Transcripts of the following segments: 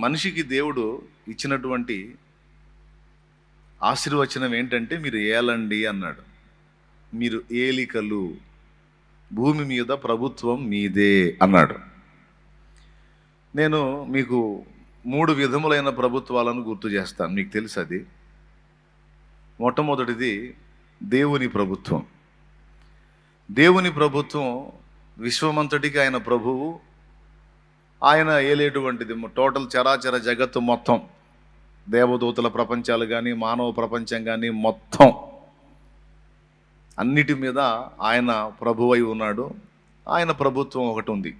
మనిషికి దేవుడు ఇచ్చినటువంటి ఆశీర్వచనం ఏంటంటే మీరు ఏలండి అన్నాడు. మీరు ఏలికలు, భూమి మీద ప్రభుత్వం మీదే అన్నాడు. నేను మీకు 3 విధములైన ప్రభుత్వాలను గుర్తు చేస్తాను, మీకు తెలుసు అది. మొట్టమొదటిది దేవుని ప్రభుత్వం. దేవుని ప్రభుత్వం విశ్వమంతటికి ఆయన ప్రభువు. ఆయన ఏలేటువంటిది టోటల్ చరాచర జగత్తు మొత్తం, దేవదూతల ప్రపంచాలు కానీ మానవ ప్రపంచం కానీ మొత్తం అన్నిటి మీద ఆయన ప్రభువై ఉన్నాడు. ఆయన ప్రభుత్వం ఒకటి ఉంది.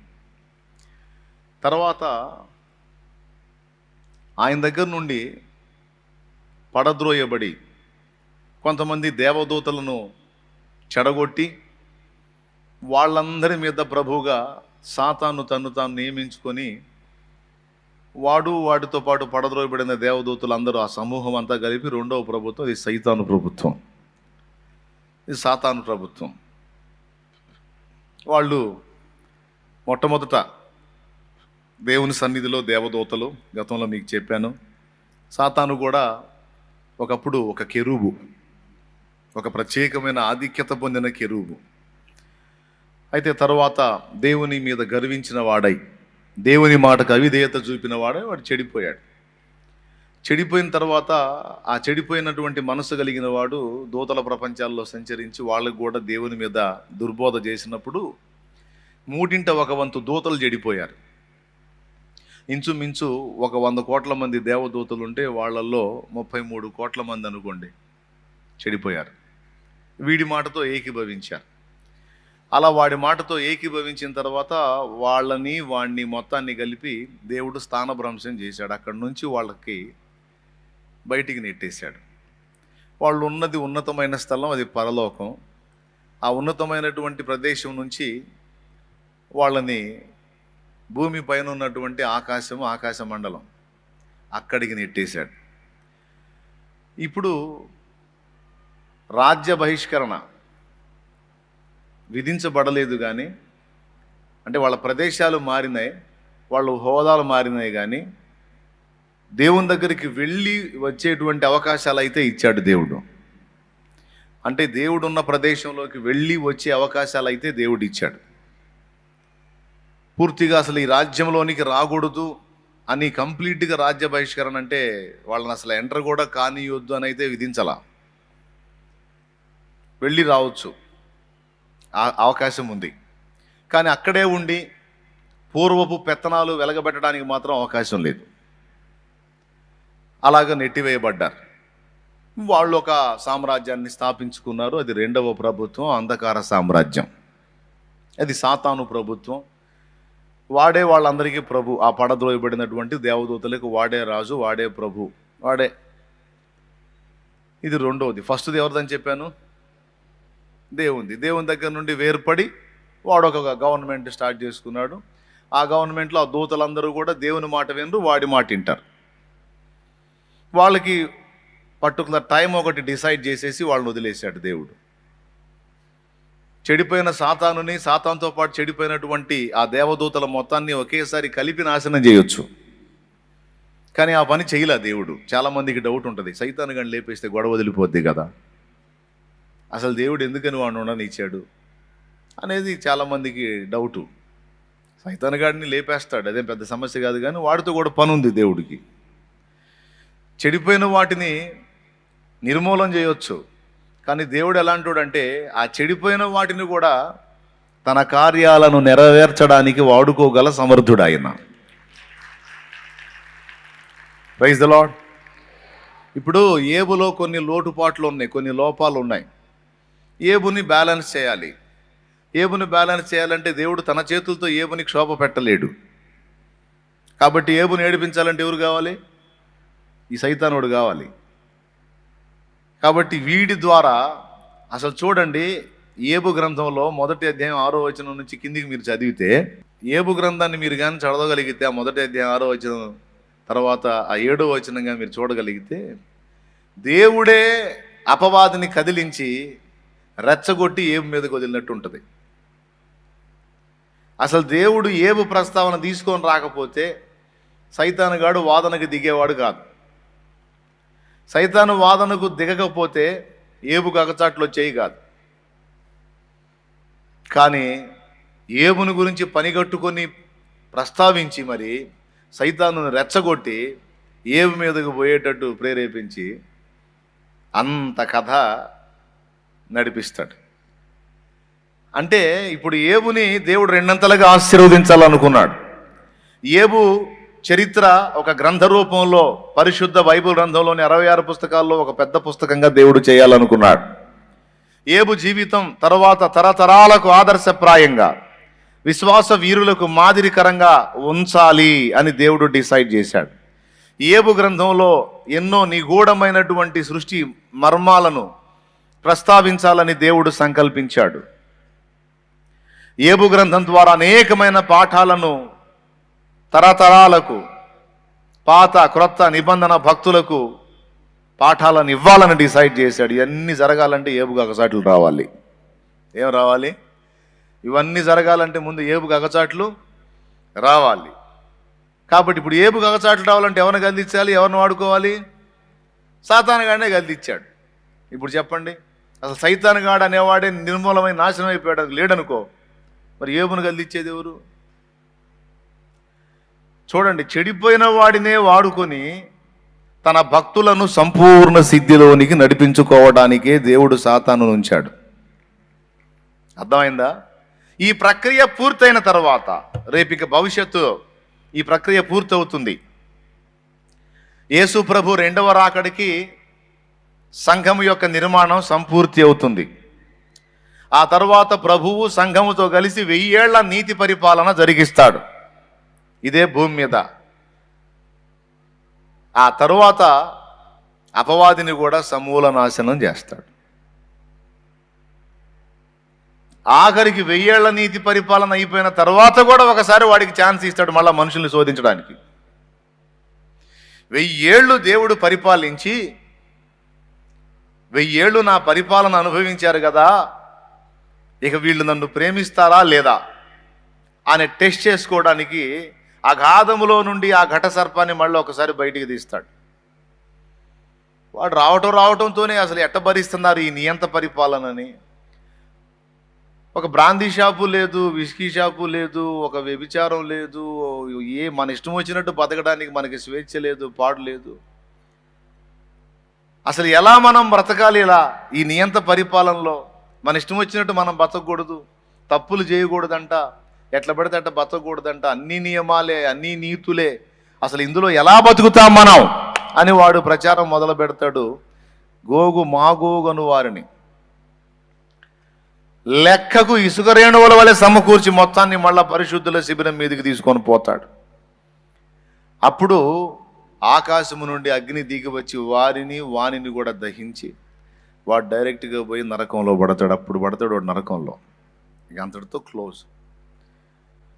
తర్వాత ఆయన దగ్గర నుండి పడద్రోయబడి కొంతమంది దేవదూతలను చెడగొట్టి వాళ్ళందరి మీద ప్రభువుగా సాతాను తన్ను తాను నియమించుకొని వాడితో పాటు పడద్రోయబడిన దేవదూతలు అందరూ ఆ సమూహం అంతా కలిపి రెండవ ప్రభుత్వం, ఇది సైతాను ప్రభుత్వం, ఇది సాతాను ప్రభుత్వం. వాళ్ళు మొట్టమొదట దేవుని సన్నిధిలో దేవదూతలు, గతంలో మీకు చెప్పాను. సాతాను కూడా ఒకప్పుడు ఒక కెరూబు, ఒక ప్రత్యేకమైన ఆధిక్యత పొందిన కెరూబు. అయితే తరువాత దేవుని మీద గర్వించిన వాడై, దేవుని మాటకు అవిధేయత చూపిన వాడై వాడు చెడిపోయాడు. చెడిపోయిన తర్వాత ఆ చెడిపోయినటువంటి మనసు కలిగిన వాడు దూతల ప్రపంచాల్లో సంచరించి వాళ్ళకు కూడా దేవుని మీద దుర్బోధ చేసినప్పుడు 1/3 దూతలు చెడిపోయారు. ఇంచుమించు 100 కోట్ల మంది దేవదూతలు ఉంటే వాళ్ళల్లో 33 కోట్ల మంది అనుకోండి చెడిపోయారు. వీడి మాటతో ఏకీభవించారు. అలా వాడి మాటతో ఏకీభవించిన తర్వాత వాడిని మొత్తాన్ని కలిపి దేవుడు స్థానభ్రంశం చేశాడు. అక్కడి నుంచి వాళ్ళకి బయటికి నెట్టేశాడు. వాళ్ళు ఉన్నది ఉన్నతమైన స్థలం, అది పరలోకం. ఆ ఉన్నతమైనటువంటి ప్రదేశం నుంచి వాళ్ళని భూమి పైన ఉన్నటువంటి ఆకాశ మండలం అక్కడికి నెట్టేశాడు. ఇప్పుడు రాజ్య బహిష్కరణ విధించబడలేదు కానీ, అంటే వాళ్ళ ప్రదేశాలు మారినాయి, వాళ్ళ హోదాలు మారినాయి, కానీ దేవుని దగ్గరికి వెళ్ళి వచ్చేటువంటి అవకాశాలు అయితే ఇచ్చాడు దేవుడు. అంటే దేవుడు ఉన్న ప్రదేశంలోకి వెళ్ళి వచ్చే అవకాశాలు అయితే దేవుడు ఇచ్చాడు. పూర్తిగా అసలు ఈ రాజ్యంలోనికి రాకూడదు అని కంప్లీట్గా రాజ్య బహిష్కరణ అంటే వాళ్ళని అసలు ఎంటర్ కూడా కానియొద్దు అని అయితే విధించాల. వెళ్ళి రావచ్చు, అవకాశం ఉంది. కానీ అక్కడే ఉండి పూర్వపు పెత్తనాలు వెలగబెట్టడానికి మాత్రం అవకాశం లేదు. అలాగ నెట్టివేయబడ్డారు. వాళ్ళు ఒక సామ్రాజ్యాన్ని స్థాపించుకున్నారు. అది 2వ ప్రభుత్వం, అంధకార సామ్రాజ్యం. అది సాతాను ప్రభుత్వం. వాడే వాళ్ళందరికీ ప్రభు. ఆ పడద్రోయబడినటువంటి దేవదూతలకు వాడే రాజు, వాడే ప్రభు, వాడే. ఇది రెండవది. ఫస్ట్ది ఎవరిదని చెప్పాను? దేవుని దగ్గర నుండి వేర్పడి వాడు ఒక గవర్నమెంట్ స్టార్ట్ చేసుకున్నాడు. ఆ గవర్నమెంట్లో ఆ దూతలందరూ కూడా దేవుని మాట వినరు, వాడి మాట వింటారు. వాళ్ళకి పర్టికులర్ టైం ఒకటి డిసైడ్ చేసేసి వాళ్ళని వదిలేశాడు దేవుడు. చెడిపోయిన సాతానుని, సాతానుతో పాటు చెడిపోయినటువంటి ఆ దేవదూతల మొత్తాన్ని ఒకేసారి కలిపి నాశనం చేయొచ్చు. కానీ ఆ పని చేయలే దేవుడు. చాలామందికి డౌట్ ఉంటుంది, సైతాను గని లేపేస్తే గొడవ వదిలిపోద్ది కదా, అసలు దేవుడు ఎందుకని వాడిని ఉండనిచ్చాడు అనేది చాలామందికి డౌటు. సైతాను గాడిని లేపేస్తాడు, అదేం పెద్ద సమస్య కాదు. కానీ వాడితో కూడా పని ఉంది దేవుడికి. చెడిపోయిన వాటిని నిర్మూలన చేయొచ్చు. కానీ దేవుడు ఎలాంటోడంటే ఆ చెడిపోయిన వాటిని కూడా తన కార్యాలను నెరవేర్చడానికి వాడుకోగల సమర్థుడు ఆయన. Praise the Lord. ఇప్పుడు ఏబులో కొన్ని లోటుపాట్లు ఉన్నాయి, కొన్ని లోపాలు ఉన్నాయి. ఏబుని బ్యాలెన్స్ చేయాలి. ఏబుని బ్యాలెన్స్ చేయాలంటే దేవుడు తన చేతులతో ఏబుని క్షోభ పెట్టలేడు. కాబట్టి ఏబుని ఏడిపించాలంటే ఎవరు కావాలి? ఈ సైతానుడు కావాలి. కాబట్టి వీడి ద్వారా అసలు చూడండి, ఏబు గ్రంథంలో 1వ అధ్యాయం 6వ వచనం నుంచి కిందికి మీరు చదివితే, ఏబు గ్రంథాన్ని మీరు కానీ చదవగలిగితే ఆ 1వ అధ్యాయం 6వ వచనం తర్వాత ఆ 7వ వచనం కానీ మీరు చూడగలిగితే, దేవుడే అపవాదిని కదిలించి రెచ్చగొట్టి ఏబు మీదకి వదిలినట్టు ఉంటుంది. అసలు దేవుడు ఏబు ప్రస్తావన తీసుకొని రాకపోతే సైతానుగాడు వాదనకు దిగేవాడు కాదు. సైతాను వాదనకు దిగకపోతే ఏబుకు అగచాట్లు వచ్చేవి కాదు. కానీ ఏబుని గురించి పనిగట్టుకొని ప్రస్తావించి మరి సైతానుని రెచ్చగొట్టి ఏబు మీదకు పోయేటట్టు ప్రేరేపించి అంత కథ నడిపిస్తాడు. అంటే ఇప్పుడు ఏబుని దేవుడు రెండంతలుగా ఆశీర్వదించాలనుకున్నాడు. ఏబు చరిత్ర ఒక గ్రంథ రూపంలో పరిశుద్ధ బైబిల్ గ్రంథంలోని 66 పుస్తకాల్లో ఒక పెద్ద పుస్తకంగా దేవుడు చేయాలనుకున్నాడు. ఏబు జీవితం తర్వాత తరతరాలకు ఆదర్శప్రాయంగా విశ్వాస వీరులకు మాదిరికరంగా ఉంచాలి అని దేవుడు డిసైడ్ చేశాడు. ఏబు గ్రంథంలో ఎన్నో నిగూఢమైనటువంటి సృష్టి మర్మాలను ప్రస్తావించాలని దేవుడు సంకల్పించాడు. ఏబు గ్రంథం ద్వారా అనేకమైన పాఠాలను తరతరాలకు పాత క్రొత్త నిబంధన భక్తులకు పాఠాలను ఇవ్వాలని డిసైడ్ చేశాడు. ఇవన్నీ జరగాలంటే ఏబుకు అగచాట్లు రావాలి. ఏం రావాలి? ఇవన్నీ జరగాలంటే ముందు ఏబుకు అగచాట్లు రావాలి. కాబట్టి ఇప్పుడు ఏబుకు అగచాట్లు రావాలంటే ఎవరిని గద్దించాలి? ఎవరిని వాడుకోవాలి? సాతానుగాడినే గద్దించాడు. ఇప్పుడు చెప్పండి, అసలు సైతానుగాడు అనేవాడే నిర్మూలమైన నాశనం అయిపోయాడు లేడనుకో, మరి ఏబును గద్దించేది ఎవరు? చూడండి, చెడిపోయిన వాడినే వాడుకొని తన భక్తులను సంపూర్ణ సిద్ధిలోనికి నడిపించుకోవడానికే దేవుడు సాతానును ఉంచాడు. అర్థమైందా? ఈ ప్రక్రియ పూర్తయిన తర్వాత రేపిక భవిష్యత్తు ఈ ప్రక్రియ పూర్తవుతుంది. యేసు ప్రభు రెండవ రాకడికి సంఘము యొక్క నిర్మాణం సంపూర్తి అవుతుంది. ఆ తర్వాత ప్రభువు సంఘముతో కలిసి 1000 ఏళ్ల నీతి పరిపాలన జరిగిస్తాడు ఇదే భూమి మీద. ఆ తరువాత అపవాదిని కూడా సమూల నాశనం చేస్తాడు. ఆఖరికి 1000 ఏళ్ల నీతి పరిపాలన అయిపోయిన తర్వాత కూడా ఒకసారి వాడికి ఛాన్స్ ఇస్తాడు మళ్ళా మనుషుల్ని శోధించడానికి. 1000 ఏళ్ళు దేవుడు పరిపాలించి 1000 ఏళ్ళు నా పరిపాలన అనుభవించారు కదా, ఇక వీళ్ళు నన్ను ప్రేమిస్తారా లేదా అని టెస్ట్ చేసుకోవడానికి అగాధములో నుండి ఆ ఘట సర్పాన్ని మళ్ళీ ఒకసారి బయటికి తీస్తాడు. వాడు రావటంతోనే అసలు ఎట్ట భరిస్తున్నారు ఈ నియంత పరిపాలనని. ఒక బ్రాందీ షాపు లేదు, విస్కీ షాపు లేదు, ఒక వ్యభిచారం లేదు, మన ఇష్టం వచ్చినట్టు బతకడానికి మనకి స్వేచ్ఛ లేదు, పాడు లేదు. అసలు ఎలా మనం బ్రతకాలి? ఇలా ఈ నియంత పరిపాలనలో మన ఇష్టం వచ్చినట్టు మనం బతకూడదు, తప్పులు చేయకూడదంట, ఎట్లా పడితే అట్లా బతకూడదంట, అన్ని నియమాలే, అన్ని నీతులే, అసలు ఇందులో ఎలా బతుకుతాం మనం అని వాడు ప్రచారం మొదలు పెడతాడు. గోగు మాగోగను వారిని లెక్కకు ఇసుక రేణువుల వలె సమకూర్చి మొత్తాన్ని మళ్ళా పరిశుద్ధుల శిబిరం మీదకి తీసుకొని పోతాడు. అప్పుడు ఆకాశము నుండి అగ్ని దిగి వచ్చి వానిని కూడా దహించి వాడు డైరెక్ట్గా పోయి నరకంలో పడతాడు. అప్పుడు పడతాడు వాడు నరకంలో. ఇక అంతటితో క్లోజ్.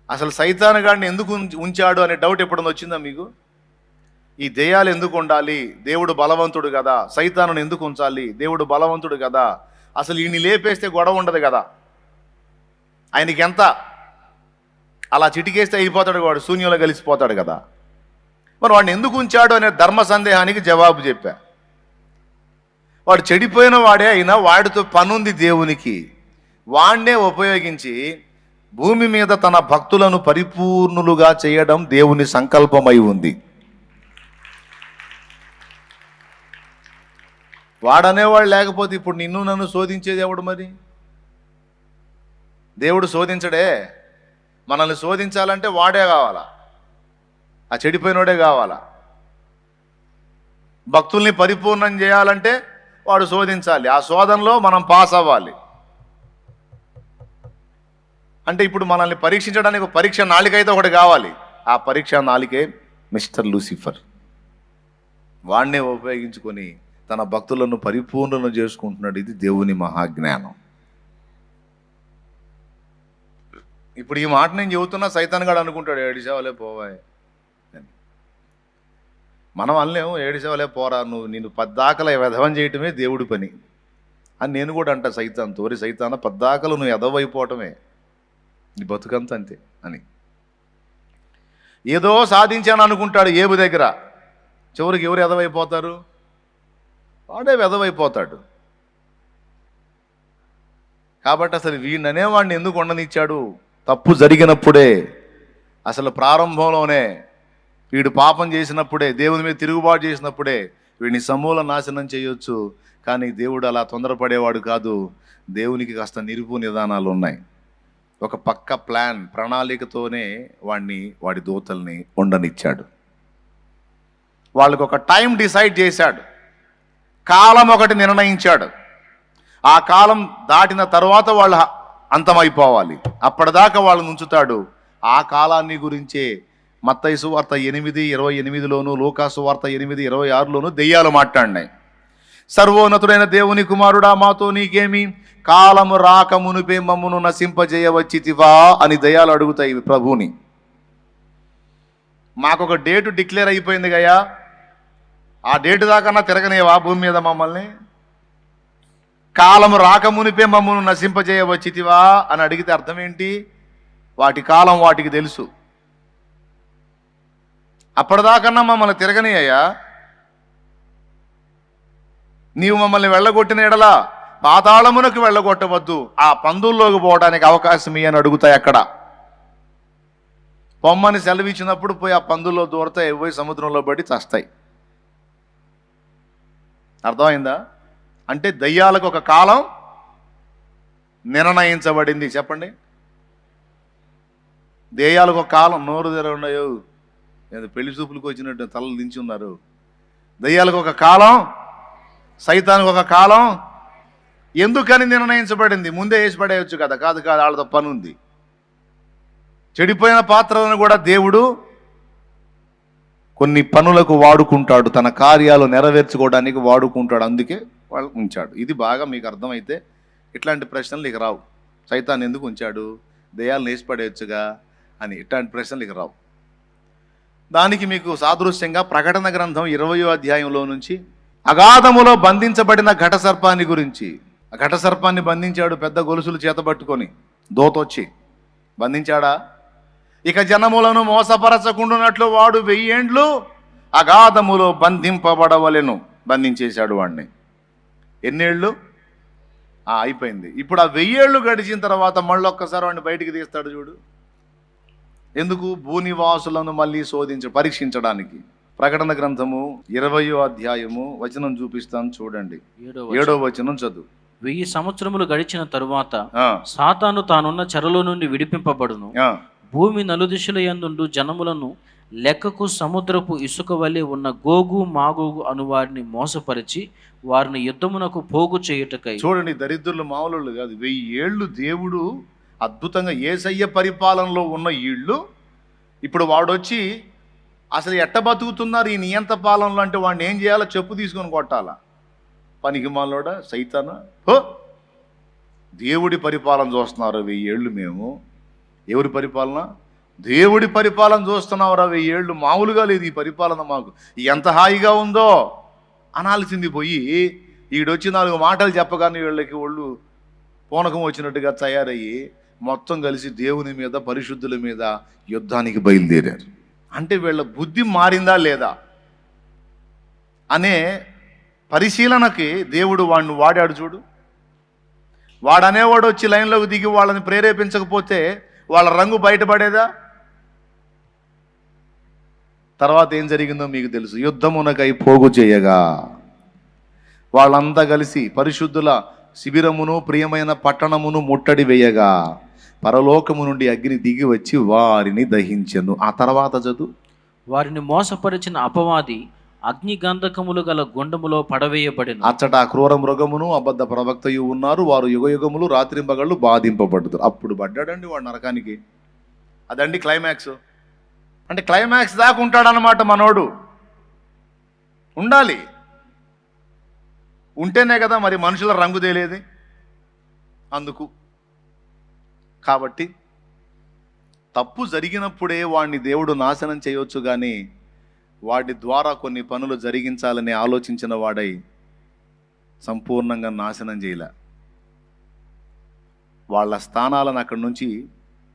అసలు సైతాను గాడిని ఎందుకు ఉంచాడు అనే డౌట్ ఎప్పుడన్నా వచ్చిందా మీకు? ఈ దెయ్యాలు ఎందుకు ఉండాలి? దేవుడు బలవంతుడు కదా. సైతానుని ఎందుకు ఉంచాలి? దేవుడు బలవంతుడు కదా. అసలు ఈయన్ని లేపేస్తే గొడవ ఉండదు కదా. ఆయనకి ఎంత అలా చిటికేస్తే అయిపోతాడు, వాడు శూన్యంలో కలిసిపోతాడు కదా. మరి వాడిని ఎందుకు ఉంచాడు అనే ధర్మ సందేహానికి జవాబు చెప్పా. వాడు చెడిపోయిన వాడే అయినా వాడితో పనుంది దేవునికి. వాడినే ఉపయోగించి భూమి మీద తన భక్తులను పరిపూర్ణులుగా చేయడం దేవుని సంకల్పమై ఉంది. వాడనేవాడు లేకపోతే ఇప్పుడు నిన్ను నన్ను శోధించేది ఎవడు? మరి దేవుడు శోధించడే. మనల్ని శోధించాలంటే వాడే కావాలా, ఆ చెడిపోయినోడే కావాలా. భక్తుల్ని పరిపూర్ణం చేయాలంటే వాడు శోధించాలి, ఆ శోధనలో మనం పాస్ అవ్వాలి. అంటే ఇప్పుడు మనల్ని పరీక్షించడానికి ఒక పరీక్ష నాళికైతే ఒకటి కావాలి. ఆ పరీక్ష నాళికే మిస్టర్ లూసిఫర్. వాడినే ఉపయోగించుకొని తన భక్తులను పరిపూర్ణను చేసుకుంటున్నాడు. ఇది దేవుని మహాజ్ఞానం. ఇప్పుడు ఈ మాట నేను చెబుతున్నా, సైతాన్ గాడు అనుకుంటాడు ఏడిసేవలే పోవాయి అని. మనం అనలేము ఏడిసేవలే పోరా, నేను పద్దాకల వెధవం చేయటమే దేవుడి పని అని నేను కూడా అంటా సైతాన్ తోరి. సైతాన పద్దాకలు నువ్వు ఎదవైపోవటమే నీ బతుకంత అంతే అని. ఏదో సాధించాను అనుకుంటాడు ఏబు దగ్గర, చివరికి ఎవరు ఎదవైపోతారు? వాడే వెదవైపోతాడు. కాబట్టి అసలు వీడిని ఎందుకు ఉండనిచ్చాడు? తప్పు జరిగినప్పుడే, అసలు ప్రారంభంలోనే, వీడు పాపం చేసినప్పుడే, దేవుని మీద తిరుగుబాటు చేసినప్పుడే వీడిని సమూల నాశనం చేయొచ్చు. కానీ దేవుడు అలా తొందరపడేవాడు కాదు. దేవునికి కాస్త నిరుపు నిదానాలు ఉన్నాయి. ఒక పక్క ప్లాన్, ప్రణాళికతోనే వాడి దూతల్ని ఉండనిచ్చాడు. వాళ్ళకు ఒక టైం డిసైడ్ చేశాడు, కాలం ఒకటి నిర్ణయించాడు. ఆ కాలం దాటిన తర్వాత వాళ్ళు అంతమైపోవాలి. అప్పటిదాకా వాళ్ళని ఉంచుతాడు. ఆ కాలాన్ని గురించే మత్తయి సువార్త 8:28లోను, లూకా సువార్త 8:26లోను దెయ్యాలు మాట్లాడినాయి. సర్వోన్నతుడైన దేవుని కుమారుడా, మాతో నీకేమి, కాలము రాక మునిపే మమ్మును నశింపజేయవచ్చితివా అని దెయ్యాలు అడుగుతాయి ప్రభువుని. మాకొక డేటు డిక్లేర్ అయిపోయింది గయా, ఆ డేటు దాకన్నా తిరగనేవా భూమి మీద మమ్మల్ని? కాలము రాక మునిపే మమ్మును నశింపజేయవచ్చితివా అని అడిగితే అర్థం ఏంటి? వాటి కాలం వాటికి తెలుసు. అప్పటిదాకన్నా మమ్మల్ని తిరగనియ్యా, నీవు మమ్మల్ని వెళ్ళగొట్టిన ఎడలా పాతాళమునకు వెళ్ళగొట్టవద్దు, ఆ పందుల్లోకి పోవడానికి అవకాశం అని అడుగుతాయి. అక్కడ పొమ్మని సెలవిచ్చినప్పుడు పోయి ఆ పందుల్లో దూరతాయి, పోయి సముద్రంలో పడి చస్తాయి. అర్థమైందా? అంటే దయ్యాలకు ఒక కాలం నిర్ణయించబడింది. చెప్పండి, దెయ్యాలకు ఒక కాలం. నోరు తెరవన్నాయో పెళ్లి చూపులకు వచ్చినట్టు తలలు దించి ఉన్నారు. దయ్యాలకు ఒక కాలం, సైతానికి ఒక కాలం. ఎందుకని నిర్ణయించబడింది? ముందే వేసి పడేయచ్చు కదా. కాదు వాళ్ళతో పని ఉంది. చెడిపోయిన పాత్రలను కూడా దేవుడు కొన్ని పనులకు వాడుకుంటాడు, తన కార్యాలు నెరవేర్చుకోవడానికి వాడుకుంటాడు. అందుకే వాళ్ళు ఉంచాడు. ఇది బాగా మీకు అర్థమైతే ఇట్లాంటి ప్రశ్నలు ఇక రావు. సైతాన్ని ఎందుకు ఉంచాడు, దెయ్యాలను వేసి పడేయచ్చుగా అని ఇట్లాంటి ప్రశ్నలు ఇక రావు. దానికి మీకు సాదృశ్యంగా ప్రకటన గ్రంథం 20వ అధ్యాయంలో నుంచి అగాధములో బంధించబడిన ఘట సర్పాన్ని గురించి. ఆ ఘట సర్పాన్ని బంధించాడు పెద్ద గొలుసులు చేతబట్టుకొని, దోతొచ్చి బంధించాడా? ఇక జనములను మోసపరచకుండానట్లు వాడు 1000 ఏండ్లు అగాధములో బంధింపబడవలెను. బంధించేశాడు వాడిని. ఎన్నేళ్ళు? అయిపోయింది. ఇప్పుడు ఆ 1000 ఏళ్ళు గడిచిన తర్వాత మళ్ళీ ఒక్కసారి వాడిని బయటికి తీస్తాడు చూడు. ఎందుకు? భూనివాసులను మళ్ళీ పరీక్షించడానికి. ప్రకటన గ్రంథము 20వ అధ్యాయము వచనం చూపిస్తాను చూడండి. 7వ వచనం చదువు. 1000 సంవత్సరములు గడిచిన తరువాత సాతాను తానున్న చెరలో నుండి విడిపింపబడును. భూమి నలుదిశల యందుండు జనములను లెక్కకు సముద్రపు ఇసుక వలె ఉన్న గోగు మాగోగు అను వారిని మోసపరిచి వారిని యుద్ధమునకు పోగు చేయుటకై. చూడండి, దరిద్రులు మామూలు కాదు. 1000 ఏళ్ళు దేవుడు అద్భుతంగా యేసయ్య పరిపాలనలో ఉన్న వీళ్ళు ఇప్పుడు వాడొచ్చి అసలు ఎట్ట బతుకుతున్నారు ఈ నియంత పాలనలో అంటే వాడిని ఏం చేయాలో చెప్పు తీసుకొని కొట్టాలా? పనికి మాలోడా, సైతానా? దేవుడి పరిపాలన చూస్తున్నారు 1000 ఏళ్ళు. మేము ఎవరి పరిపాలన? దేవుడి పరిపాలన చూస్తున్నావురా 1000 ఏళ్ళు. మామూలుగా లేదు ఈ పరిపాలన. మాకు ఎంత హాయిగా ఉందో అనాల్సింది పోయి ఈడొచ్చి 4 మాటలు చెప్పగానే వీళ్ళకి ఒళ్ళు పూనకం వచ్చినట్టుగా తయారయ్యి మొత్తం కలిసి దేవుని మీద, పరిశుద్ధుల మీద యుద్ధానికి బయలుదేరారు. అంటే వీళ్ళ బుద్ధి మారిందా లేదా అనే పరిశీలనకి దేవుడు వాడిని వాడాడు చూడు. వాడనేవాడు వచ్చి లైన్లోకి దిగి వాళ్ళని ప్రేరేపించకపోతే వాళ్ళ రంగు బయటపడేదా? తర్వాత ఏం జరిగిందో మీకు తెలుసు. యుద్ధమునకై పోగు చేయగా వాళ్ళంతా కలిసి పరిశుద్ధుల శిబిరమును, ప్రియమైన పట్టణమును ముట్టడి వేయగా పరలోకము నుండి అగ్ని దిగి వచ్చి వారిని దహించెను. ఆ తర్వాత చదువు. వారిని మోసపరిచిన అపవాది అగ్ని గంధకములు గల గుండములో పడవేయబడిన. అచ్చట క్రూర మృగమును అబద్ధ ప్రవక్తయు ఉన్నారు. వారు యుగయుగములు రాత్రింబగళ్ళు బాధింపబడుతారు. అప్పుడు పడ్డాడండి వాడు నరకానికి. అదండి క్లైమాక్స్. అంటే క్లైమాక్స్ దాకా ఉంటాడనమాట మనోడు. ఉండాలి, ఉంటేనే కదా మరి మనుషుల రంగు తేలేది. అందుకు కాబట్టి తప్పు జరిగినప్పుడే వాడిని దేవుడు నాశనం చేయవచ్చు, కానీ వాడి ద్వారా కొన్ని పనులు జరిగించాలని ఆలోచించిన వాడై సంపూర్ణంగా నాశనం చేయలే. వాళ్ళ స్థానాలను అక్కడి నుంచి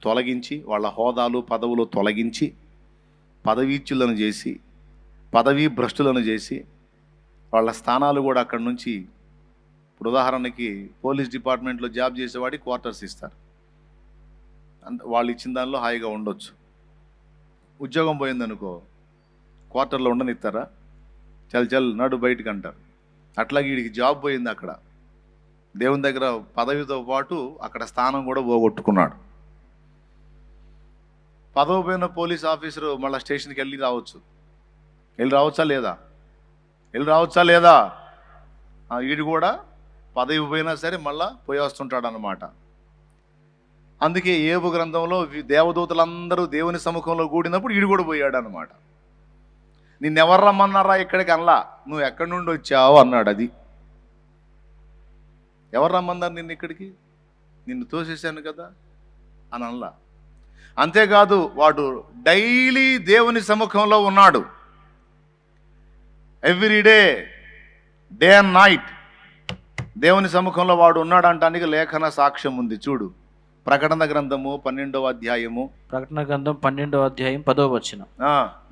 తొలగించి, వాళ్ళ హోదాలు పదవులు తొలగించి పదవీచ్యులను చేసి, పదవీ భ్రష్టులను చేసి, వాళ్ళ స్థానాలు కూడా అక్కడి నుంచి, ఇప్పుడు ఉదాహరణకి పోలీస్ డిపార్ట్మెంట్లో జాబ్ చేసేవాడికి క్వార్టర్స్ ఇస్తారు, వాళ్ళు ఇచ్చిన దానిలో హాయిగా ఉండొచ్చు. ఉద్యోగం పోయిందనుకో క్వార్టర్లో ఉండనిస్తారా? చల్ నడు బయటికి అంటారు. అట్లాగే వీడికి జాబ్ పోయింది, అక్కడ దేవుని దగ్గర పదవితో పాటు అక్కడ స్థానం కూడా పోగొట్టుకున్నాడు. పదవి పోయిన పోలీస్ ఆఫీసరు మళ్ళీ స్టేషన్కి వెళ్ళి రావచ్చా లేదా? వీడు కూడా పదవి పోయినా సరే మళ్ళా పోయి వస్తుంటాడు అన్నమాట. అందుకే ఏబు గ్రంథంలో దేవదూతలందరూ దేవుని సముఖంలో కూడినప్పుడు వీడు కూడా పోయాడు అన్నమాట. నిన్నెవరు రమ్మన్నారా ఇక్కడికి అనలా, నువ్వు ఎక్కడి నుండి వచ్చావు అన్నాడు. అది ఎవరు రమ్మన్నారు నిన్ను ఇక్కడికి? నిన్ను తోసేశాను కదా అని అనలా. అంతేకాదు, వాడు డైలీ దేవుని సముఖంలో ఉన్నాడు. ఎవ్రీడే, డే అండ్ నైట్ దేవుని సముఖంలో వాడు ఉన్నాడు అంటానికి లేఖన సాక్ష్యం ఉంది. చూడు, ప్రకటన గ్రంథము 12వ అధ్యాయము, ప్రకటన గ్రంథం 12వ అధ్యాయం 10వ వచనం.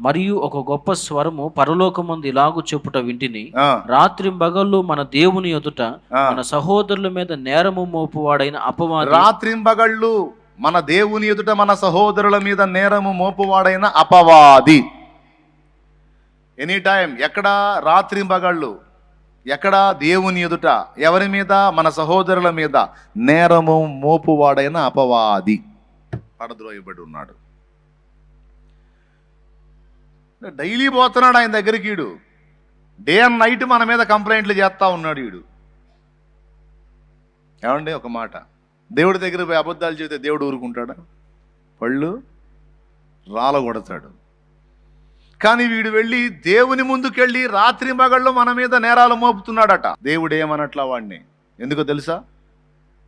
మరియు ఒక గొప్ప స్వరము పరలోకమందు ఇలాగు చెప్పుట వింటిని, రాత్రింబగళ్ళు మన దేవుని ఎదుట మన సహోదరుల మీద నేరము మోపువాడైన అపవాది. రాత్రింబగళ్ళు మన దేవుని ఎదుట మన సహోదరుల మీద నేరము మోపువాడైన అపవాది. ఎనీ టైం, ఎక్కడ? రాత్రింబగళ్ళు. ఎక్కడ? దేవుని ఎదుట. ఎవరి మీద? మన సహోదరుల మీద నేరము మోపువాడైన అపవాది పడద్రోయబడి ఉన్నాడు. డైలీ పోతున్నాడు ఆయన దగ్గరికి. వీడు డే అండ్ నైట్ మన మీద కంప్లైంట్లు చేస్తా ఉన్నాడు. వీడు ఏమండి, ఒక మాట, దేవుడి దగ్గర పోయి అబద్ధాలు చెబితే దేవుడు ఊరుకుంటాడా? పళ్ళు రాలగొడతాడు. కానీ వీడు వెళ్ళి దేవుని ముందుకెళ్ళి రాత్రి మగళ్ళు మన మీద నేరాలు మోపుతున్నాడట. దేవుడు ఏమనట్లా వాడిని. ఎందుకో తెలుసా?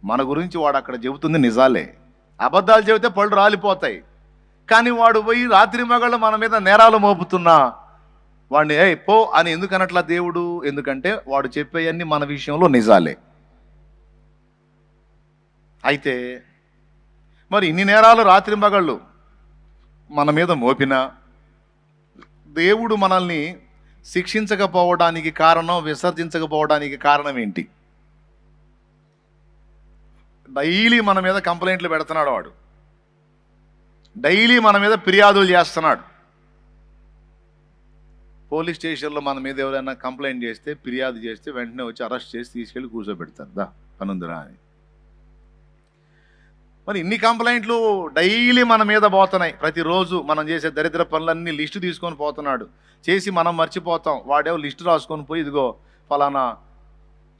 మన గురించి వాడు అక్కడ చెబుతుంది నిజాలే. అబద్ధాలు చెబితే పళ్ళు రాలిపోతాయి. కానీ వాడు పోయి రాత్రి మగళ్ళు మన మీద నేరాలు మోపుతున్నా వాడిని పో అని ఎందుకనట్లా దేవుడు? ఎందుకంటే వాడు చెప్పేవన్నీ మన విషయంలో నిజాలే. అయితే మరి ఇన్ని నేరాలు రాత్రి మగళ్ళు మన మీద మోపినా దేవుడు మనల్ని శిక్షించకపోవడానికి కారణం, విసర్జించకపోవడానికి కారణం ఏంటి? డైలీ మన మీద కంప్లైంట్లు పెడుతున్నాడు వాడు. డైలీ మన మీద ఫిర్యాదులు చేస్తున్నాడు. పోలీస్ స్టేషన్లో మన మీద ఎవరైనా కంప్లైంట్ చేస్తే, ఫిర్యాదు చేస్తే వెంటనే వచ్చి అరెస్ట్ చేసి తీసుకెళ్ళి కూర్చోబెడతారు. దా పనుందిరా అని. మరి ఇన్ని కంప్లైంట్లు డైలీ మన మీద పోతున్నాయి. ప్రతిరోజు మనం చేసే దరిద్ర పనులన్నీ లిస్టు తీసుకొని పోతున్నాడు. చేసి మనం మర్చిపోతాం. వాడేవో లిస్టు రాసుకొని పోయి, ఇదిగో ఫలానా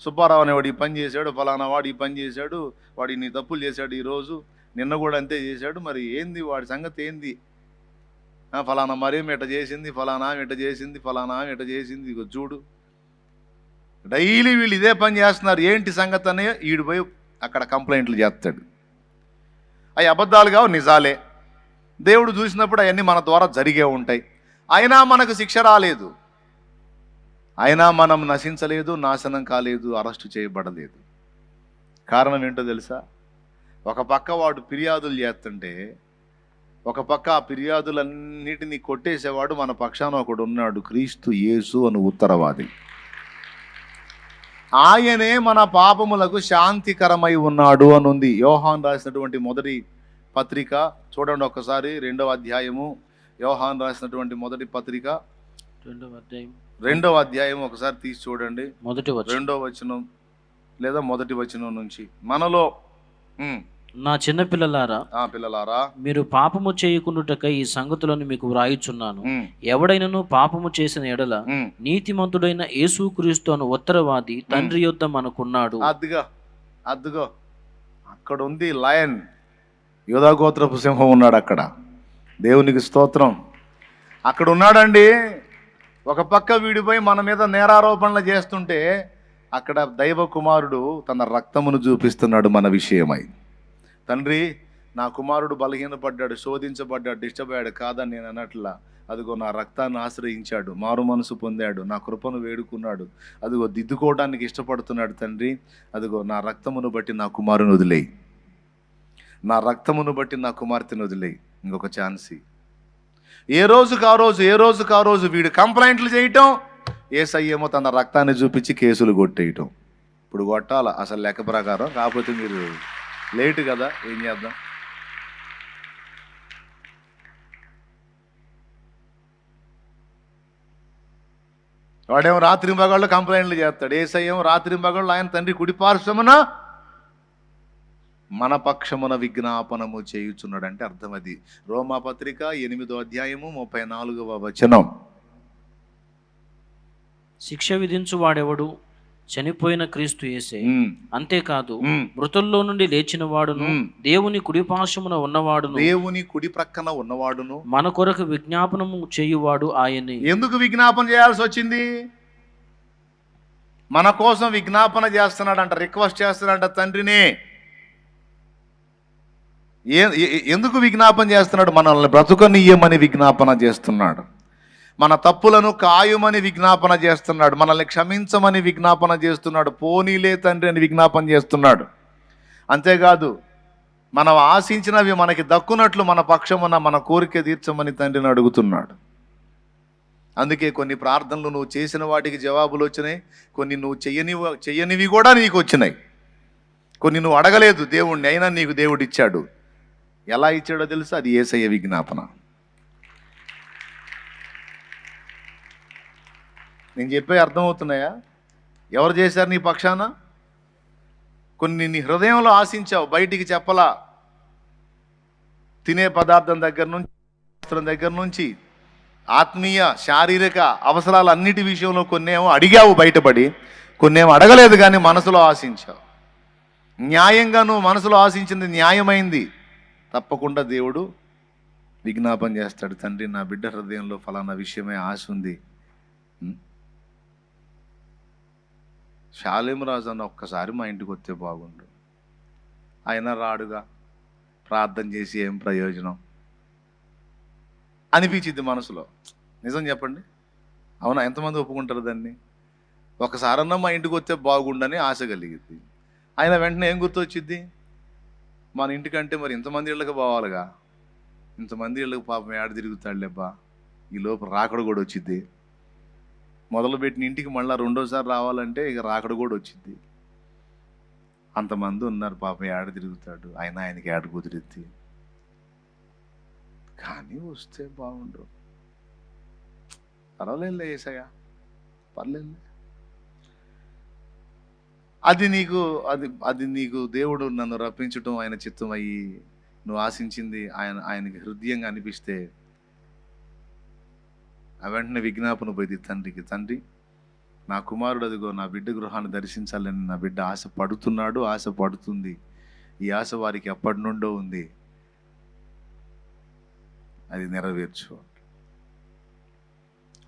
సుబ్బారావు అనేవాడు ఈ పని చేశాడు, ఫలానా వాడు ఈ పని చేశాడు, వాడు ఇన్ని తప్పులు చేశాడు ఈరోజు, నిన్న కూడా అంతే చేశాడు, మరి ఏంది వాడి సంగతి ఏంది? ఫలానా మరేమి ఎట చేసింది, ఫలానా ఎట చేసింది, ఫలానా ఎట చేసింది, ఇగో చూడు. డైలీ వీళ్ళు ఇదే పని చేస్తున్నారు. ఏంటి సంగతి అనే వీడు పోయి అక్కడ కంప్లైంట్లు చేస్తాడు. అవి అబద్ధాలు కావు, నిజాలే. దేవుడు చూసినప్పుడు అవన్నీ మన ద్వారా జరిగే ఉంటాయి. అయినా మనకు శిక్ష రాలేదు, అయినా మనం నశించలేదు, నాశనం కాలేదు, అరెస్టు చేయబడలేదు. కారణం ఏంటో తెలుసా? ఒక పక్క వాడు ఫిర్యాదులు చేస్తుంటే, ఒక పక్క ఆ ఫిర్యాదులన్నిటినీ కొట్టేసేవాడు మన పక్షాన ఒకడు ఉన్నాడు, క్రీస్తు యేసు అను ఉత్తరవాది. ఆయనే మన పాపములకు శాంతికరమై ఉన్నాడు అని ఉంది. యోహాను రాసినటువంటి మొదటి పత్రిక చూడండి ఒకసారి, 2వ అధ్యాయము. యోహాను రాసినటువంటి మొదటి పత్రిక 2వ అధ్యాయం ఒకసారి తీసి చూడండి. 2వ వచనం లేదా మొదటి వచనం నుంచి. మనలో నా చిన్న పిల్లలారా, మీరు పాపము చేయకుండుటకై ఈ సంగతులను మీకు వ్రాయుచున్నాను. ఎవడైనను పాపము చేసిన ఎడల నీతిమంతుడైన యేసుక్రీస్తు అను ఉత్తరవాది తండ్రి యొద్ద మనకున్నాడు. అద్దుగో అక్కడ ఉంది లయన్, యూదా గోత్రపు సింహం ఉన్నాడు అక్కడ. దేవునికి స్తోత్రం. అక్కడ ఉన్నాడండి. ఒక పక్క వీడిపోయి మన మీద నేరారోపణలు చేస్తుంటే, అక్కడ దైవ కుమారుడు తన రక్తమును చూపిస్తున్నాడు మన విషయమై. తండ్రి, నా కుమారుడు బలహీనపడ్డాడు, శోధించబడ్డాడు, డిస్టర్బ్ అయ్యాడు కాదని నేను అన్నట్లా, అదిగో నా రక్తాన్ని ఆశ్రయించాడు, మారు మనసు పొందాడు, నా కృపను వేడుకున్నాడు, అదిగో దిద్దుకోవడానికి ఇష్టపడుతున్నాడు. తండ్రి, అదిగో నా రక్తమును బట్టి నా కుమారుని వదిలేయి, నా రక్తమును బట్టి నా కుమార్తెను వదిలేయి, ఇంకొక ఛాన్సీ. ఏ రోజుకు ఆ రోజు వీడు కంప్లైంట్లు చేయటం, యేసయ్యేమో తన రక్తాన్ని చూపించి కేసులు కొట్టేయటం. ఇప్పుడు కొట్టాల అసలు లెక్క ప్రకారం, కాకపోతే మీరు లేటు కదా, ఏం చేద్దాం. వాడేమో రాత్రి మగాళ్ళు కంప్లైంట్లు చేస్తాడు, యేసయ్యేమో రాత్రి మగాళ్ళు ఆయన తండ్రి కుడిపార్శ్వమున మన పక్షమున విజ్ఞాపనము చేయుచున్నాడు. అంటే అర్థం అది. రోమాపత్రిక 8వ అధ్యాయము 34వ వచనం. శిక్ష విధించు వాడెవడు? చనిపోయిన క్రీస్తు యేసే. అంతేకాదు మృతుల్లో నుండి లేచిన వాడును, దేవుని కుడిపార్శ్వమున ఉన్నవాడును, దేవుని కుడి ప్రక్కన ఉన్నవాడును, మన కొరకు విజ్ఞాపనము చేయువాడు ఆయనే. ఎందుకు విజ్ఞాపన చేయాల్సి వచ్చింది? మన కోసం విజ్ఞాపన చేస్తున్నాడంట, రిక్వెస్ట్ చేస్తున్నాడంట తండ్రిని. ఎందుకు విజ్ఞాపన చేస్తున్నాడు? మనల్ని బ్రతుకనీయమని విజ్ఞాపన చేస్తున్నాడు, మన తప్పులను కాయుమని విజ్ఞాపన చేస్తున్నాడు, మనల్ని క్షమించమని విజ్ఞాపన చేస్తున్నాడు, పోనీలే తండ్రి అని విజ్ఞాపన చేస్తున్నాడు. అంతేకాదు మనం ఆశించినవి మనకి దక్కునట్లు మన పక్షమున మన కోరిక తీర్చమని తండ్రిని అడుగుతున్నాడు. అందుకే కొన్ని ప్రార్థనలు నువ్వు చేసిన వాటికి జవాబులు వచ్చినాయి, కొన్ని నువ్వు చెయ్యనివి కూడా నీకు వచ్చినాయి, కొన్ని నువ్వు అడగలేదు దేవుణ్ణి, అయినా నీకు దేవుడు ఇచ్చాడు. ఎలా ఇచ్చాడో తెలుసు? అది యేసయ్య విజ్ఞాపన. నేను చెప్పే అర్థమవుతున్నాయా? ఎవరు చేశారు నీ పక్షాన? కొన్ని నీ హృదయంలో ఆశించావు, బయటికి చెప్పలా. తినే పదార్థం దగ్గర నుంచి ఆత్మీయ శారీరక అవసరాలన్నిటి విషయంలో కొన్నేమో అడిగావు బయటపడి, కొన్నేమో అడగలేదు కానీ మనసులో ఆశించావు. న్యాయంగా నువ్వు మనసులో ఆశించింది న్యాయమైంది, తప్పకుండా దేవుడు విజ్ఞాపన చేస్తాడు. తండ్రి, నా బిడ్డ హృదయంలో ఫలానా విషయమే ఆశ ఉంది. శాలేమరాజు అన్న ఒక్కసారి మా ఇంటికి వస్తే బాగుండు, ఆయన రాడుగా, ప్రార్థన చేసి ఏం ప్రయోజనం అనిపించింది మనసులో. నిజం చెప్పండి, అవునా? ఎంతమంది ఒప్పుకుంటారు దాన్ని? ఒకసారన్నా మా ఇంటికి వస్తే బాగుండని ఆశ కలిగింది. ఆయన వెంటనే ఏం గుర్తొచ్చింది? మన ఇంటికంటే మరి ఇంతమంది ఇళ్ళకి పోవాలిగా, ఇంతమంది ఇళ్ళకి పాపం ఏడ తిరుగుతాడులేబ్బా, ఈ లోపు రాకడ కూడా వచ్చింది. మొదలుపెట్టిన ఇంటికి మళ్ళీ రెండోసారి రావాలంటే ఇక రాకడ కూడా వచ్చింది. అంతమంది ఉన్నారు, పాపం ఏడ తిరుగుతాడు, ఆయనకి ఏడ కుదిరిద్ది, కానీ వస్తే బాగుండు. పర్వాలేదులే యేసయ్య, పర్లేదు. అది నీకు దేవుడు నన్ను రప్పించటం ఆయన చిత్తం అయ్యి నువ్వు ఆశించింది ఆయనకి హృదయంగా అనిపిస్తే వెంటనే విజ్ఞాపన పోయింది తండ్రికి, తండ్రి, నా కుమారుడు అదిగో నా బిడ్డ గృహాన్ని దర్శించాలని నా బిడ్డ ఆశ పడుతున్నాడు, ఆశ పడుతుంది, ఈ ఆశ వారికి ఎప్పటి నుండో ఉంది, అది నెరవేర్చు.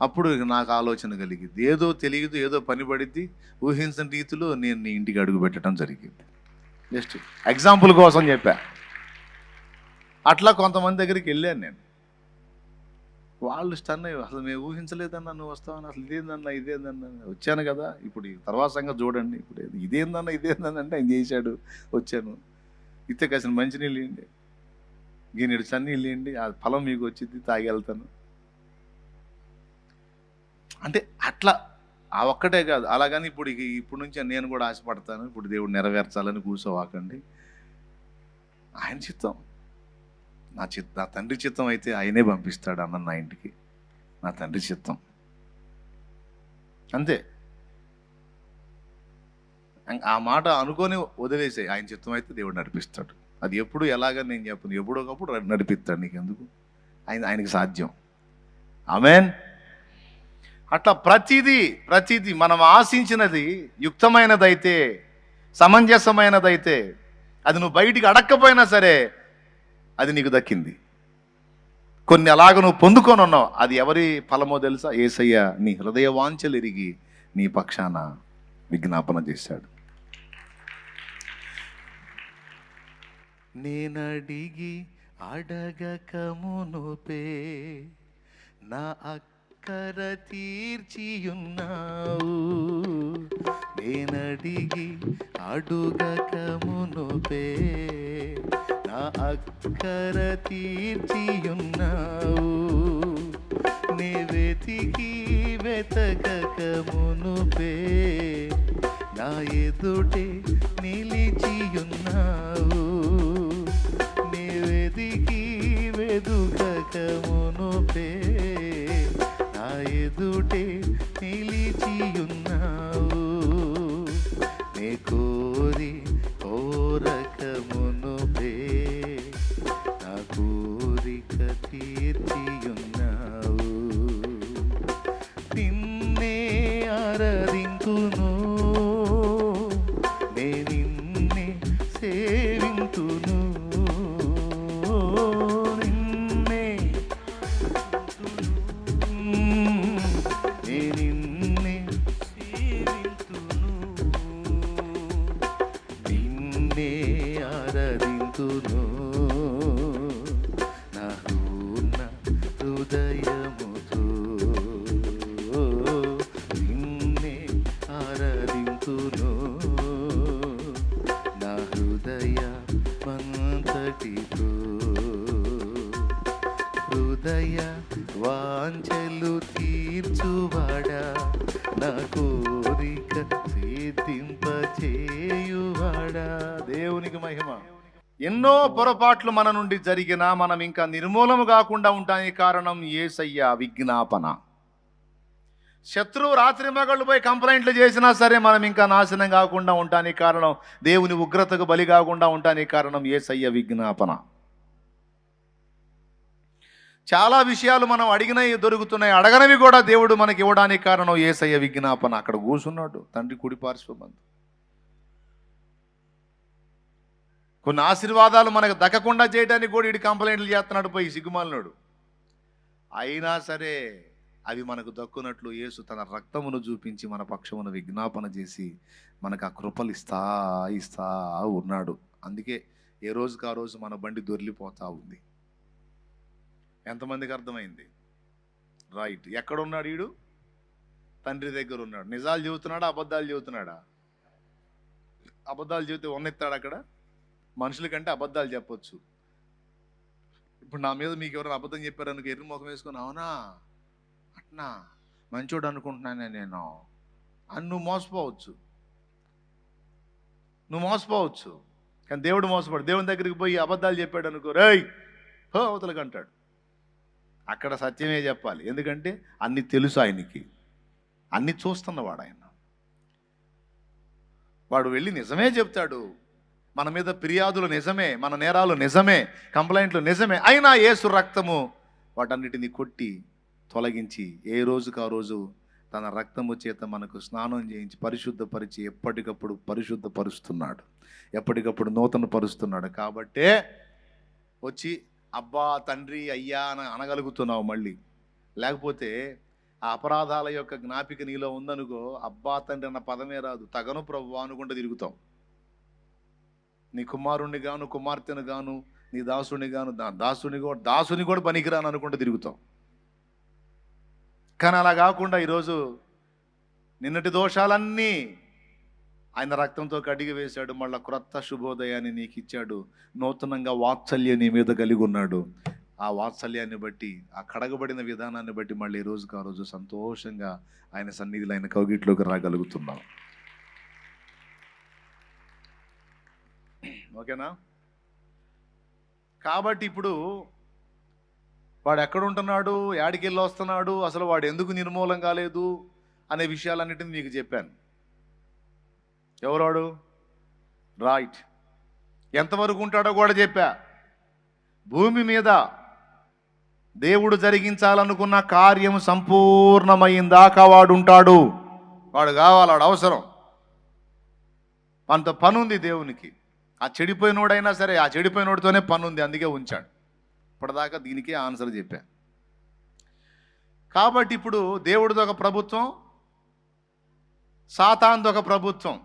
అప్పుడు నాకు ఆలోచన కలిగింది, ఏదో తెలియదు, ఏదో పని పడిద్ది, ఊహించని రీతిలో నేను నీ ఇంటికి అడుగు పెట్టడం జరిగింది. జస్ట్ ఎగ్జాంపుల్ కోసం చెప్పా. అట్లా కొంతమంది దగ్గరికి వెళ్ళాను నేను, వాళ్ళు స్టన్ అయ్యి, అసలు మేము ఊహించలేదన్నా నువ్వు వస్తావని, అసలు ఇదేందన్నా వచ్చాను కదా, ఇప్పుడు తర్వాత సంగతి చూడండి, ఇప్పుడు ఇదేందన్నా అంటే ఆయన చేశాడు, వచ్చాను, ఇస్తే కాసిన మంచినీళ్ళు ఇవ్వండి, గిన్నెడు చన్నీళ్ళు ఇవ్వండి, ఆ ఫలం మీకు వచ్చింది, తాగి వెళ్తాను. అంటే అట్లా ఆ ఒక్కటే కాదు, అలాగని ఇప్పుడు నుంచి నేను కూడా ఆశపడతాను, ఇప్పుడు దేవుడు నెరవేర్చాలని కూర్చోవాకండి. ఆయన చిత్తం, నా తండ్రి చిత్తం అయితే ఆయనే పంపిస్తాడు అన్న నా ఇంటికి, నా తండ్రి చిత్తం అంతే. ఆ మాట అనుకొని వదిలేసే, ఆయన చిత్తం అయితే దేవుడు నడిపిస్తాడు. అది ఎప్పుడు ఎలాగని నేను చెప్పను, ఎప్పుడో ఒకప్పుడు నడిపిస్తాడు, నీకెందుకు, ఆయనకి సాధ్యం. ఆమేన్. అట్లా ప్రతిదీ మనం ఆశించినది యుక్తమైనదైతే, సమంజసమైనదైతే, అది నువ్వు బయటికి అడక్కపోయినా సరే అది నీకు దక్కింది. కొన్ని అలాగ నువ్వు పొందుకొని ఉన్నావు, అది ఎవరి ఫలమో తెలుసా? యేసయ్య నీ హృదయ వాంఛలు ఎరిగి నీ పక్షాన విజ్ఞాపన చేశాడు. నేనడిగి అడగక మునుపే నా అక్కర తీర్చియున్నావు, నేనడిగి అడుగక మునుపే నా నా అక్కర తీర్చియున్నావు, నీ వెతికి వెతకక మునుపే నా ఎదుటే నిలిచియున్నావు, నీ వెతికి వెదుకక మునుపే నా ఎదుటే నిలిచియున్నావు, నీ కోరి కోరక మునుపే నా కోరిక తీర్చియున్నావు, నిన్నే ఆరాధింతును, నే నిన్నే సేవింతును, నిన్నే నే నిన్నే సేవింతును, నిన్నే ఆరాధింతును, నా హృదయముతో నిన్నే ఆరాధింతును, నా హృదయమంతటితో, హృదయ వాంఛలు తీర్చువాడా, నా కోరిక సిద్ధింపచేయువాడా. దేవునికి మహిమ. ఎన్నో పొరపాట్లు మన నుండి జరిగినా మనం ఇంకా నిర్మూలము కాకుండా ఉండడానికి కారణం యేసయ్య విజ్ఞాపన. శత్రువు రాత్రి మగళ్ళు పోయి కంప్లైంట్లు చేసినా సరే మనం ఇంకా నాశనం కాకుండా ఉండడానికి కారణం, దేవుని ఉగ్రతకు బలి కాకుండా ఉండడానికి కారణం యేసయ్య విజ్ఞాపన. చాలా విషయాలు మనం అడిగినవి దొరుకుతున్నాయి, అడగనవి కూడా దేవుడు మనకి ఇవ్వడానికి కారణం యేసయ్య విజ్ఞాపన. అక్కడ కూర్చున్నాడు తండ్రి కుడి పార్శ్వమందు. కొన్ని ఆశీర్వాదాలు మనకు దక్కకుండా చేయడానికి కూడా ఇటు కంప్లైంట్లు చేస్తున్నాడు పోయి సిగ్గుమాలినాడు. అయినా సరే అవి మనకు దక్కునట్లు యేసు తన రక్తమును చూపించి మన పక్షమును విజ్ఞాపన చేసి మనకు ఆ కృపలు ఇస్తా ఉన్నాడు. అందుకే ఏ రోజుకి ఆ రోజు మన బండి దొర్లిపోతా ఉంది. ఎంతమందికి అర్థమైంది? రైట్. ఎక్కడున్నాడు వీడు? తండ్రి దగ్గర ఉన్నాడు. నిజాలు చెబుతున్నాడా అబద్ధాలు చెబుతున్నాడా? అబద్ధాలు చెబితే ఉన్నెత్తాడు అక్కడ. మనుషుల కంటే అబద్ధాలు చెప్పొచ్చు. ఇప్పుడు నా మీద మీకు ఎవరైనా అబద్ధం చెప్పారనుకో ఎర్రి ముఖం వేసుకొని అవునా అట్నా మంచోడు అనుకుంటున్నానే నేను అని నువ్వు మోసపోవచ్చు. కానీ దేవుడు మోసపోడు. దేవుని దగ్గరికి పోయి అబద్ధాలు చెప్పాడు అనుకో, రేయ్ హో అవతలకి అంటాడు. అక్కడ సత్యమే చెప్పాలి. ఎందుకంటే అన్ని తెలుసు ఆయనకి, అన్ని చూస్తున్నవాడు ఆయన. వాడు వెళ్ళి నిజమే చెప్తాడు. మన మీద ఫిర్యాదులు నిజమే, మన నేరాలు నిజమే, కంప్లైంట్లు నిజమే. అయినా యేసు రక్తము వాటన్నిటిని కొట్టి తొలగించి ఏ రోజుకు ఆ రోజు తన రక్తము చేత మనకు స్నానం చేయించి పరిశుద్ధపరిచి ఎప్పటికప్పుడు పరిశుద్ధపరుస్తున్నాడు, ఎప్పటికప్పుడు నూతన పరుస్తున్నాడు. కాబట్టే వచ్చి అబ్బా తండ్రి అయ్యా అని అనగలుగుతున్నావు మళ్ళీ. లేకపోతే ఆ అపరాధాల యొక్క జ్ఞాపిక నీలో ఉందనుకో, అబ్బా తండ్రి అన్న పదమే రాదు. తగను ప్రభువా అనుకుంటూ తిరుగుతాం. నీ కుమారుణ్ణి గాను కుమార్తెను గాను నీ దాసుని గాను దాసుని కూడా పనికిరాను అనుకుంటూ తిరుగుతాం. కానీ అలా కాకుండా ఈరోజు నిన్నటి దోషాలన్నీ ఆయన రక్తంతో కడిగి వేశాడు. మళ్ళీ క్రొత్త శుభోదయాన్ని నీకు ఇచ్చాడు. నూతనంగా వాత్సల్యం నీ మీద కలిగి ఉన్నాడు. ఆ వాత్సల్యాన్ని బట్టి, ఆ కడగబడిన విధానాన్ని బట్టి మళ్ళీ ఈ రోజుకు ఆ రోజు సంతోషంగా ఆయన సన్నిధిలో ఆయన కౌగిట్లోకి రాగలుగుతున్నాం. ఓకేనా? కాబట్టి ఇప్పుడు వాడు ఎక్కడుంటున్నాడు, యాడికి వెళ్ళి వస్తున్నాడు, అసలు వాడు ఎందుకు నిర్మూలం కాలేదు అనే విషయాలన్నిటిని మీకు చెప్పాను. ఎవరాడు? రైట్. ఎంతవరకు ఉంటాడో కూడా చెప్పా. భూమి మీద దేవుడు జరిగించాలనుకున్న కార్యం సంపూర్ణమైందాకా వాడు ఉంటాడు. వాడు కావాలి, వాడు అవసరం. అంత పని ఉంది దేవునికి. ఆ చెడిపోయినోడైనా సరే ఆ చెడిపోయినోడితోనే పని ఉంది, అందుకే ఉంచాడు. ఇప్పటిదాకా దీనికే ఆన్సర్ చెప్పా. కాబట్టి ఇప్పుడు దేవుడిది ఒక ప్రభుత్వం, సాతానుది ఒక ప్రభుత్వం.